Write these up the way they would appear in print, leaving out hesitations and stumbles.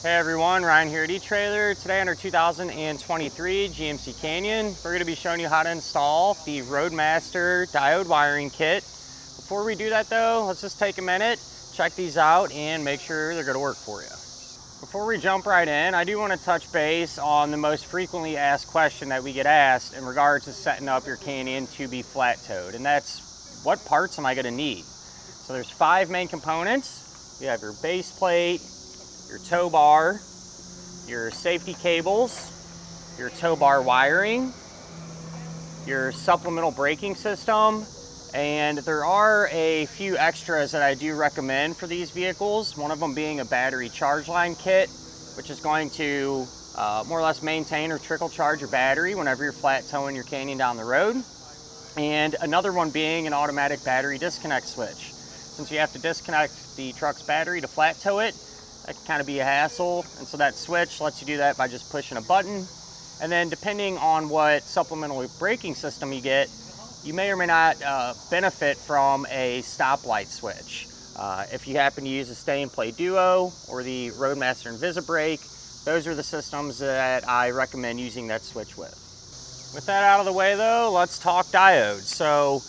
Hey everyone, Ryan here at eTrailer. Today on our 2023 GMC Canyon, we're going to be showing you how to install the Roadmaster Diode Wiring Kit. Before we do that though, let's just take a minute, check these out, and make sure they're going to work for you. Before we jump right in, I do want to touch base on the most frequently asked question that we get asked in regards to setting up your Canyon to be flat-towed, and that's, what parts am I going to need? So there's 5 main components. You have your base plate, your tow bar, your safety cables, your tow bar wiring, your supplemental braking system, and there are a few extras that I do recommend for these vehicles, one of them being a battery charge line kit, which is going to more or less maintain or trickle charge your battery whenever you're flat towing your Canyon down the road, and another one being an automatic battery disconnect switch. Since you have to disconnect the truck's battery to flat tow it, that can kind of be a hassle, and so that switch lets you do that by just pushing a button. And then depending on what supplemental braking system you get, you may or may not benefit from a stoplight switch. If you happen to use a Stay and Play Duo or the Roadmaster InvisiBrake, those are the systems that I recommend using that switch with. With that out of the way though, let's talk diodes. So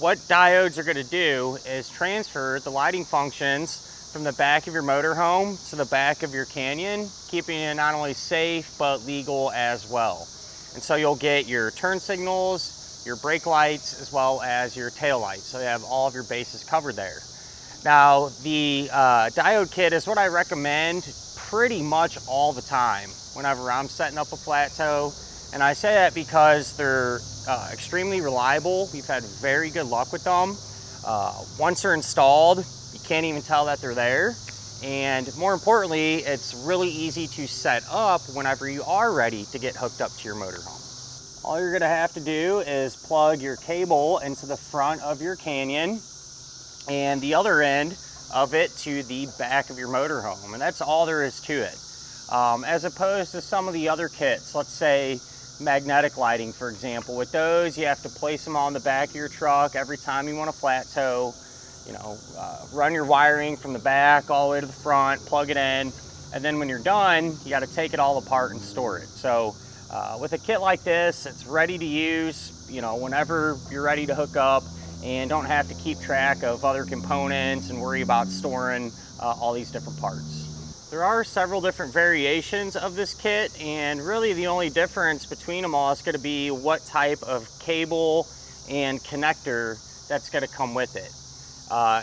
what diodes are going to do is transfer the lighting functions from the back of your motorhome to the back of your Canyon, keeping it not only safe but legal as well. And so you'll get your turn signals, your brake lights, as well as your tail lights. So you have all of your bases covered there. Now the diode kit is what I recommend pretty much all the time whenever I'm setting up a flat tow. And I say that because they're extremely reliable. We've had very good luck with them. Once they're installed, you can't even tell that they're there. And more importantly, it's really easy to set up whenever you are ready to get hooked up to your motorhome. All you're gonna have to do is plug your cable into the front of your Canyon and the other end of it to the back of your motorhome. And that's all there is to it. As opposed to some of the other kits, let's say magnetic lighting, for example. With those, you have to place them on the back of your truck every time you want to flat tow. You know, run your wiring from the back all the way to the front, plug it in, and then when you're done, you got to take it all apart and store it. So with a kit like this, it's ready to use, you know, whenever you're ready to hook up, and don't have to keep track of other components and worry about storing all these different parts. There are several different variations of this kit, and really the only difference between them all is going to be what type of cable and connector that's going to come with it.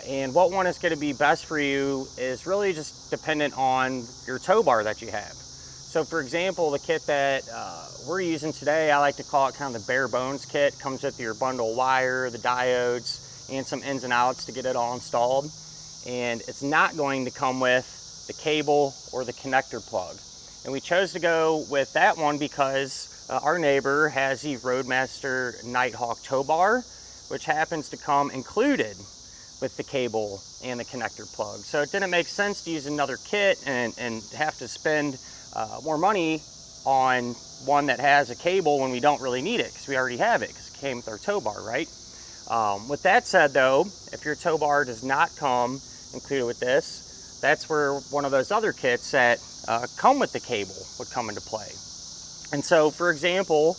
And what one is going to be best for you is really just dependent on your tow bar that you have. So for example, the kit that we're using today, I like to call it kind of the bare bones kit. Comes with your bundle wire, the diodes, and some ins and outs to get it all installed. And it's not going to come with the cable or the connector plug. And we chose to go with that one because our neighbor has the Roadmaster Nighthawk tow bar, which happens to come included with the cable and the connector plug. So it didn't make sense to use another kit and have to spend more money on one that has a cable when we don't really need it, because we already have it, because it came with our tow bar, right? With that said though, if your tow bar does not come included with this, that's where one of those other kits that come with the cable would come into play. And so for example,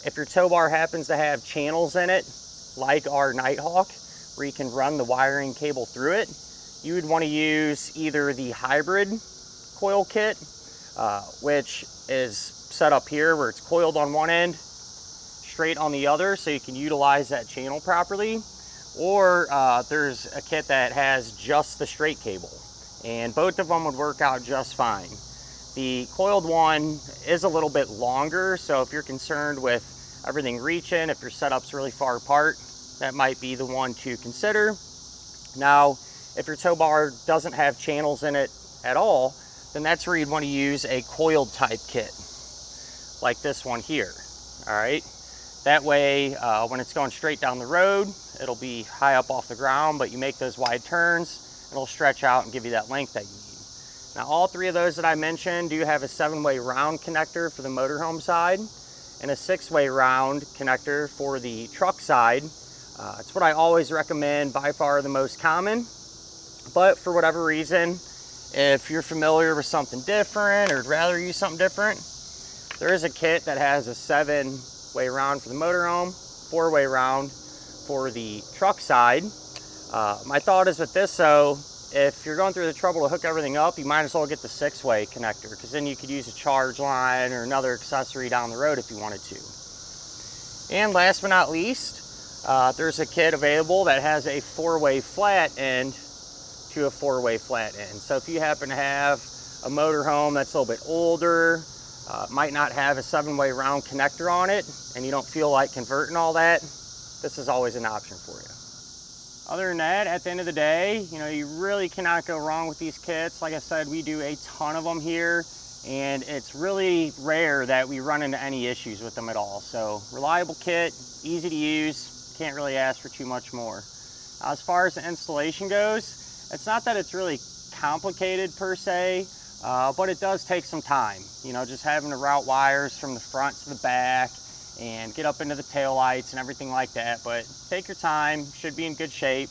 if your tow bar happens to have channels in it, like our Nighthawk, where you can run the wiring cable through it, you would want to use either the hybrid coil kit, which is set up here where it's coiled on one end, straight on the other, so you can utilize that channel properly, or there's a kit that has just the straight cable, and both of them would work out just fine. The coiled one is a little bit longer, so if you're concerned with everything reaching, if your setup's really far apart, that might be the one to consider. Now, if your tow bar doesn't have channels in it at all, then that's where you'd want to use a coiled type kit, like this one here, all right? That way, when it's going straight down the road, it'll be high up off the ground, but you make those wide turns, it'll stretch out and give you that length that you need. Now, all 3 of those that I mentioned do have a 7-way round connector for the motorhome side, and a 6-way round connector for the truck side. It's what I always recommend, by far the most common, but for whatever reason, if you're familiar with something different or would rather use something different, there is a kit that has a 7-way round for the motorhome, 4-way round for the truck side. My thought is with this though, if you're going through the trouble to hook everything up, you might as well get the 6-way connector, because then you could use a charge line or another accessory down the road if you wanted to. And last but not least, there's a kit available that has a 4-way flat end to a 4-way flat end. So if you happen to have a motorhome that's a little bit older, might not have a 7-way round connector on it, and you don't feel like converting all that, this is always an option for you. Other than that, at the end of the day, you know, you really cannot go wrong with these kits. Like I said, we do a ton of them here, and it's really rare that we run into any issues with them at all. So reliable kit, easy to use, can't really ask for too much more. As far as the installation goes, it's not that it's really complicated per se, but it does take some time. You know, just having to route wires from the front to the back and get up into the tail lights and everything like that. But take your time, should be in good shape.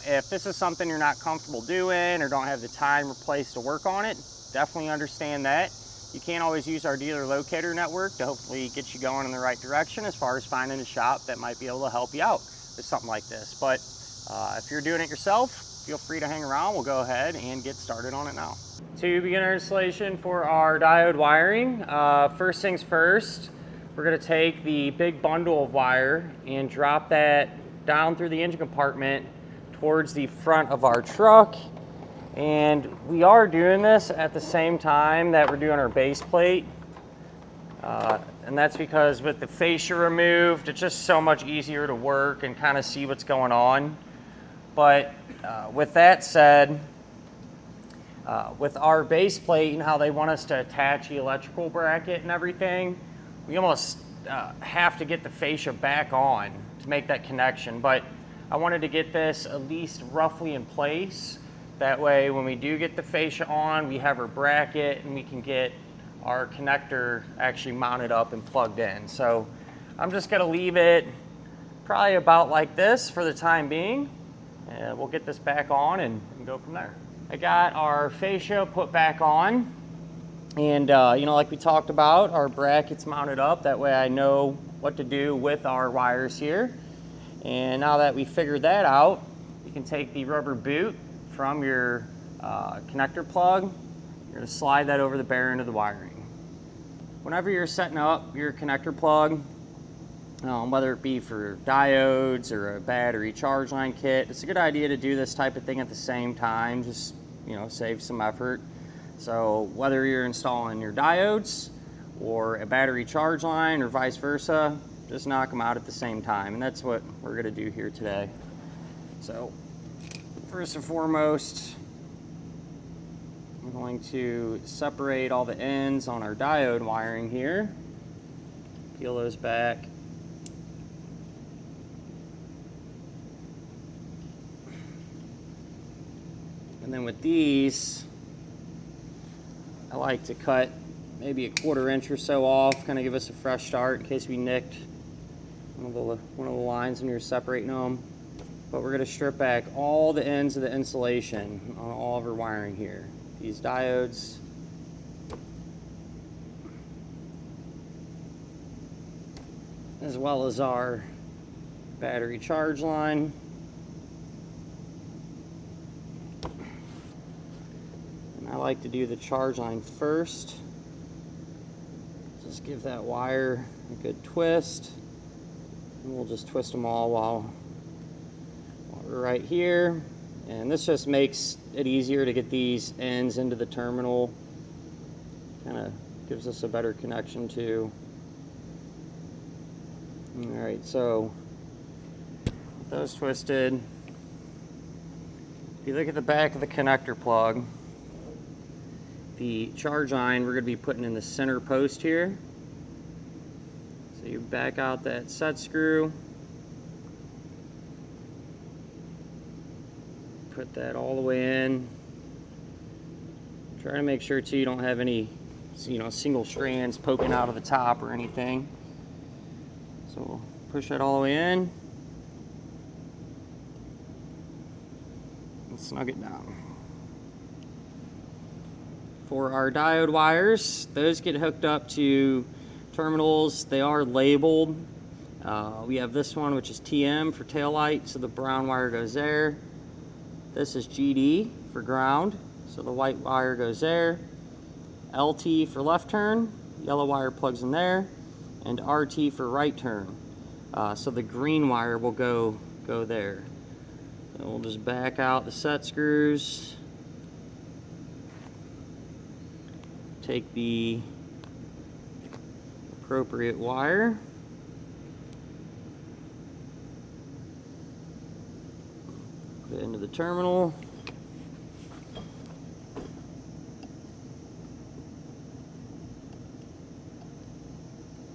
If this is something you're not comfortable doing or don't have the time or place to work on it, definitely understand that. You can't always use our dealer locator network to hopefully get you going in the right direction as far as finding a shop that might be able to help you out with something like this. But if you're doing it yourself, feel free to hang around. We'll go ahead and get started on it now. To begin our installation for our diode wiring, first things first, we're going to take the big bundle of wire and drop that down through the engine compartment towards the front of our truck. And we are doing this at the same time that we're doing our base plate. And that's because with the fascia removed, it's just so much easier to work and kind of see what's going on. But with that said, with our base plate and how they want us to attach the electrical bracket and everything, we almost have to get the fascia back on to make that connection. But I wanted to get this at least roughly in place. That way when we do get the fascia on, we have our bracket and we can get our connector actually mounted up and plugged in. So I'm just gonna leave it probably about like this for the time being. And we'll get this back on and go from there. I got our fascia put back on. And you know, like we talked about, our bracket's mounted up. That way I know what to do with our wires here. And now that we figured that out, you can take the rubber boot from your connector plug. You're going to slide that over the bare end of the wiring. Whenever you're setting up your connector plug, whether it be for diodes or a battery charge line kit, it's a good idea to do this type of thing at the same time. Just, you know, save some effort. So whether you're installing your diodes or a battery charge line or vice versa, just knock them out at the same time. And that's what we're going to do here today. So first and foremost, I'm going to separate all the ends on our diode wiring here. Peel those back. And then with these, I like to cut maybe a 1/4 inch or so off, kind of give us a fresh start in case we nicked one of the lines when you're separating them. But we're going to strip back all the ends of the insulation on all of our wiring here. These diodes, as well as our battery charge line. And I like to do the charge line first. Just give that wire a good twist. And we'll just twist them all while we're right here. And this just makes it easier to get these ends into the terminal. Kind of gives us a better connection too. Alright, so with those twisted, if you look at the back of the connector plug, the charge line we're going to be putting in the center post here. So you back out that set screw, put that all the way in. Try to make sure too you don't have any, you know, single strands poking out of the top or anything. So we'll push that all the way in and snug it down. For our diode wires, those get hooked up to terminals. They are labeled. We have this one, which is TM for tail light, so the brown wire goes there. This is GD for ground, so the white wire goes there. LT for left turn, yellow wire plugs in there, and RT for right turn. So the green wire will go there. And we'll just back out the set screws. Take the appropriate wire. Put it into the terminal.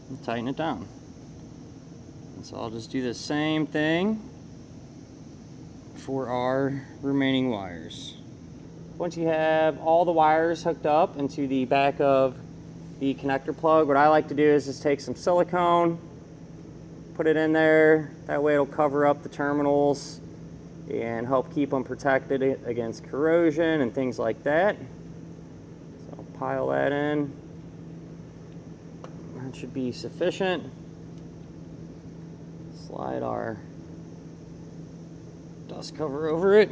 And tighten it down. And so I'll just do the same thing for our remaining wires. Once you have all the wires hooked up into the back of the connector plug, what I like to do is just take some silicone, put it in there. That way it'll cover up the terminals and help keep them protected against corrosion and things like that. So I'll pile that in. That should be sufficient. Slide our dust cover over it.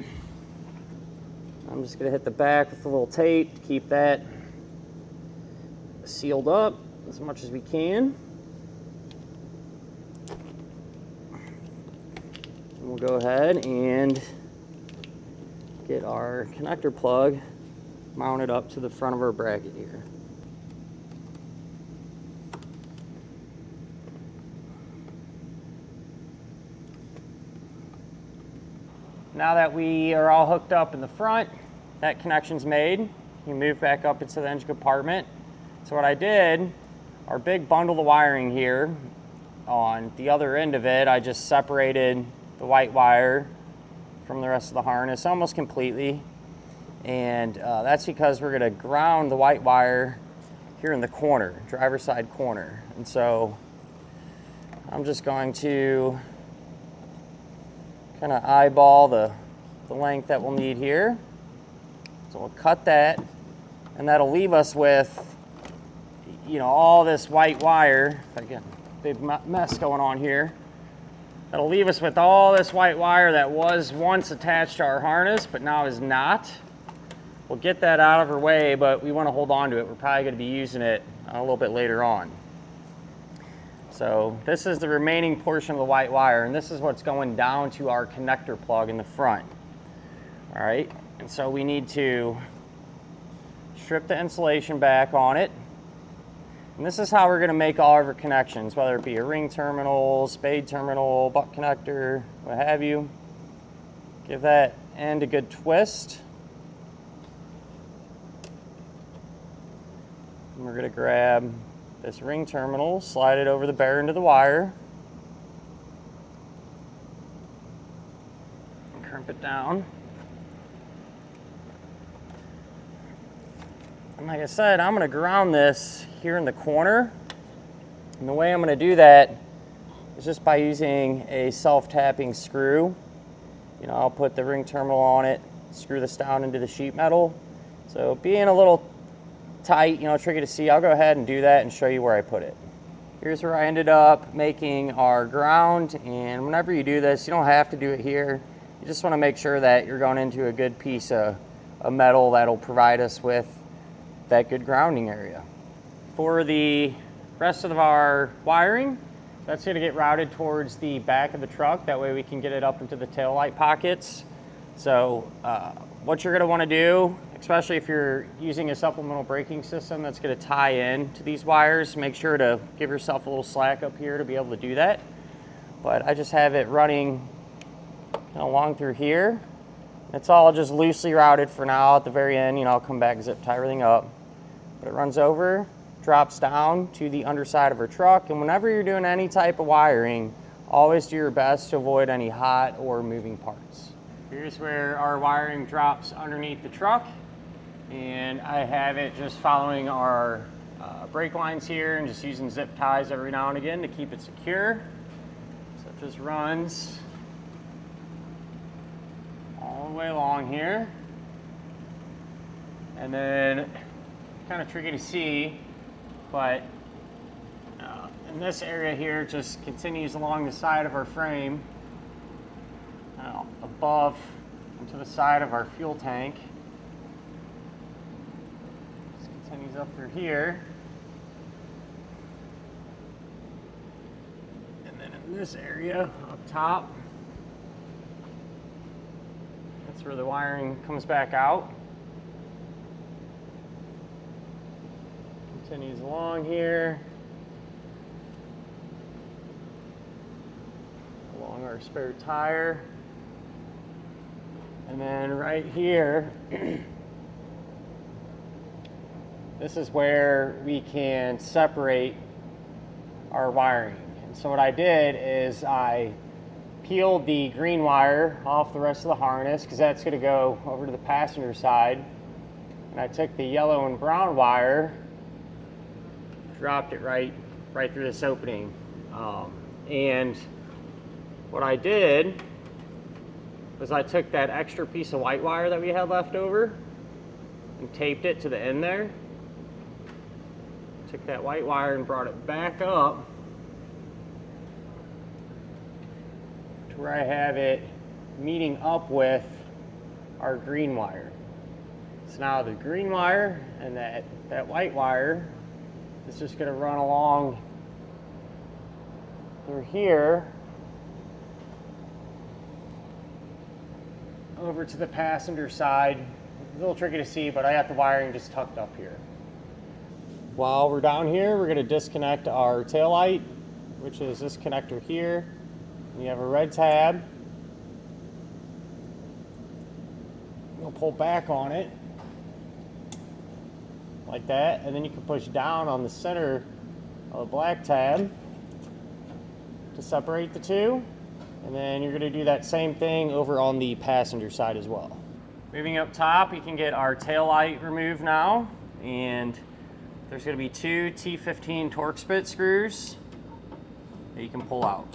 I'm just going to hit the back with a little tape to keep that sealed up as much as we can. And we'll go ahead and get our connector plug mounted up to the front of our bracket here. Now that we are all hooked up in the front, that connection's made. You move back up into the engine compartment. So what I did, our big bundle of wiring here, on the other end of it, I just separated the white wire from the rest of the harness almost completely. And that's because we're gonna ground the white wire here in the corner, driver's side corner. And so I'm just going to kind of eyeball the length that we'll need here. So we'll cut that, and that'll leave us with, you know, all this white wire. If I get a big mess going on here. That'll leave us with all this white wire that was once attached to our harness, but now is not. We'll get that out of our way, but we want to hold on to it. We're probably going to be using it a little bit later on. So this is the remaining portion of the white wire, and this is what's going down to our connector plug in the front. All right, and so we need to strip the insulation back on it. And this is how we're going to make all of our connections, whether it be a ring terminal, spade terminal, butt connector, what have you. Give that end a good twist. And we're going to grab this ring terminal, slide it over the bare end of the wire, and crimp it down. And like I said, I'm going to ground this here in the corner. And the way I'm going to do that is just by using a self-tapping screw. You know, I'll put the ring terminal on it, screw this down into the sheet metal. So being a little tight, you know, tricky to see, I'll go ahead and do that and show you where I put it. Here's where I ended up making our ground, and whenever you do this, you don't have to do it here. You just want to make sure that you're going into a good piece of metal that'll provide us with that good grounding area. For the rest of our wiring, that's going to get routed towards the back of the truck. That way we can get it up into the taillight pockets. So what you're going to want to do, especially if you're using a supplemental braking system that's going to tie in to these wires, make sure to give yourself a little slack up here to be able to do that. But I just have it running along through here. It's all just loosely routed for now. At the very end, you know, I'll come back, zip tie everything up. But it runs over, drops down to the underside of our truck. And whenever you're doing any type of wiring, always do your best to avoid any hot or moving parts. Here's where our wiring drops underneath the truck. And I have it just following our brake lines here and just using zip ties every now and again to keep it secure. So it just runs all the way along here. And then kind of tricky to see, but in this area here, it just continues along the side of our frame, above and to the side of our fuel tank. Just continues up through here. And then in this area up top, that's where the wiring comes back out. Continues along here, along our spare tire, and then right here, this is where we can separate our wiring. And so what I did is I peeled the green wire off the rest of the harness, because that's going to go over to the passenger side, and I took the yellow and brown wire, dropped it right through this opening. And what I did was I took that extra piece of white wire that we had left over and taped it to the end there. Took that white wire and brought it back up to where I have it meeting up with our green wire. So now the green wire and that white wire is just going to run along through here over to the passenger side. It's a little tricky to see, but I got the wiring just tucked up here. While we're down here, we're going to disconnect our taillight, which is this connector here. You have a red tab. We'll pull back on it like that, and then you can push down on the center of the black tab to separate the two, and then you're going to do that same thing over on the passenger side as well. Moving up top, you can get our tail light removed now, and there's going to be two T15 torque spit screws that you can pull out.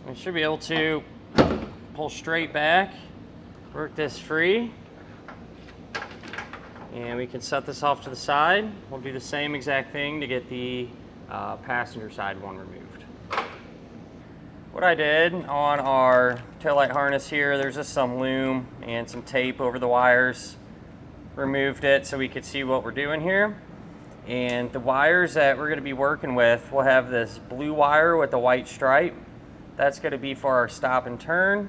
We should be able to pull straight back, work this free, and we can set this off to the side. We'll do the same exact thing to get the passenger side one removed. What I did on our taillight harness here, there's just some loom and some tape over the wires. Removed it so we could see what we're doing here. And the wires that we're going to be working with, we'll have this blue wire with the white stripe. That's going to be for our stop and turn.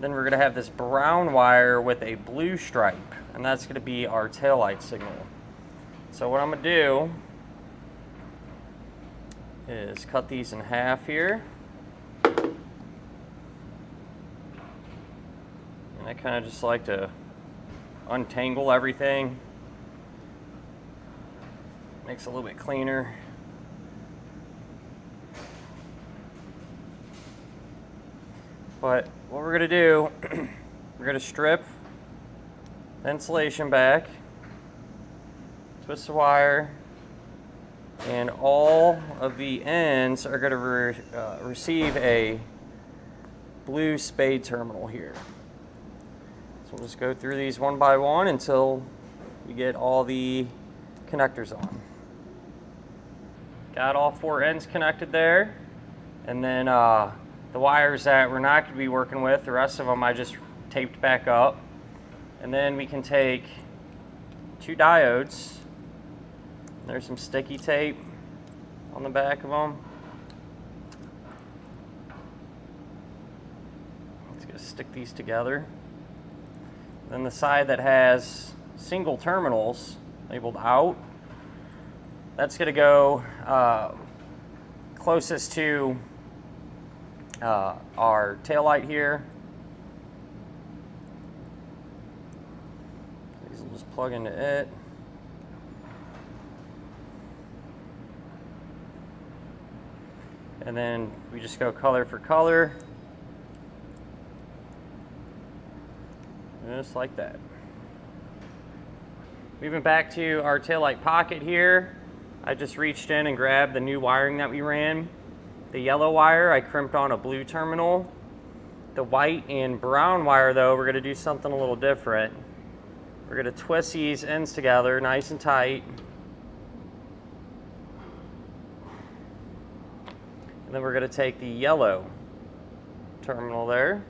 Then we're going to have this brown wire with a blue stripe, and that's going to be our taillight signal. So what I'm going to do is cut these in half here. And I kind of just like to untangle everything. Makes it a little bit cleaner. But what we're going to do, we're going to strip the insulation back, twist the wire, and all of the ends are going to receive a blue spade terminal here. So we'll just go through these one by one until we get all the connectors on. Got all four ends connected there, and then the wires that we're not going to be working with, the rest of them I just taped back up. And then we can take two diodes. There's some sticky tape on the back of them. Let's just stick these together. Then the side that has single terminals labeled out, that's going to go closest to our taillight here. These will just plug into it. And then we just go color for color. Just like that. Moving back to our taillight pocket here, I just reached in and grabbed the new wiring that we ran. The yellow wire I crimped on a blue terminal. The white and brown wire though, we're gonna do something a little different. We're gonna twist these ends together nice and tight. And then we're gonna take the yellow terminal there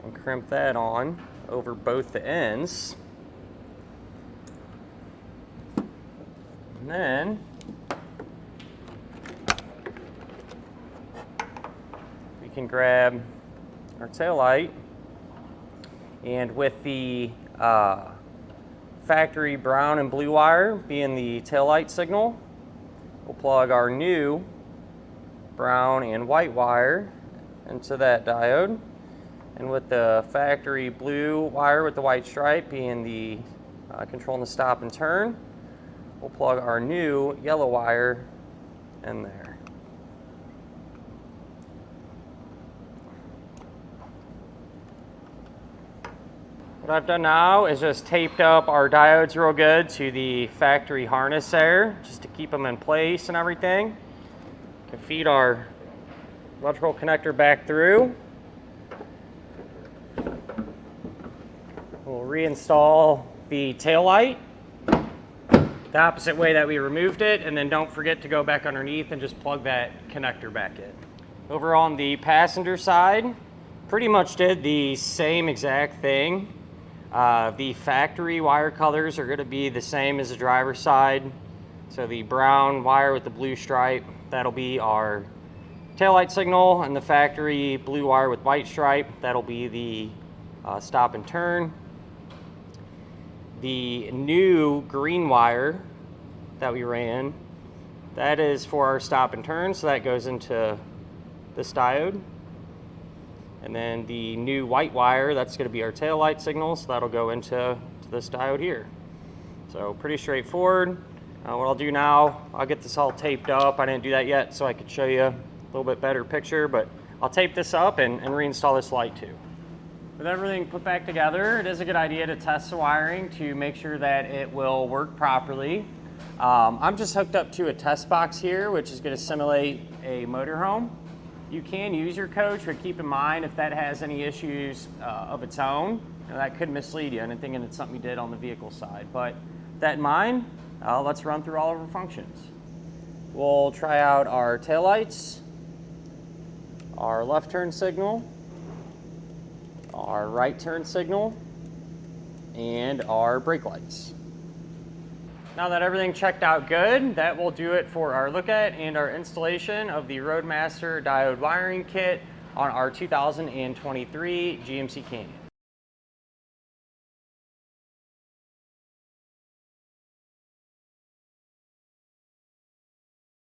and crimp that on over both the ends. And then we can grab our tail light, and with the factory brown and blue wire being the tail light signal, we'll plug our new brown and white wire into that diode. And with the factory blue wire with the white stripe being the controlling the stop and turn, we'll plug our new yellow wire in there. What I've done now is just taped up our diodes real good to the factory harness there, just to keep them in place and everything. Can feed our electrical connector back through. We'll reinstall the tail light the opposite way that we removed it, and then don't forget to go back underneath and just plug that connector back in. Over on the passenger side, pretty much did the same exact thing. The factory wire colors are going to be the same as the driver's side. So the brown wire with the blue stripe, that'll be our taillight signal, and the factory blue wire with white stripe, that'll be the stop and turn. The new green wire that we ran, that is for our stop and turn, so that goes into this diode. And then the new white wire, that's going to be our tail light signal, so that'll go into this diode here. So pretty straightforward. What I'll do now, I'll get this all taped up. I didn't do that yet so I could show you a little bit better picture, but I'll tape this up and reinstall this light too. With everything put back together, it is a good idea to test the wiring to make sure that it will work properly. I'm just hooked up to a test box here, which is going to simulate a motorhome. You can use your coach, but keep in mind if that has any issues of its own, that could mislead you into thinking it's something you did on the vehicle side. But with that in mind, let's run through all of our functions. We'll try out our taillights, our left turn signal, our right turn signal, and our brake lights. Now that everything checked out good, that will do it for our look at and our installation of the Roadmaster Diode Wiring Kit on our 2023 GMC Canyon.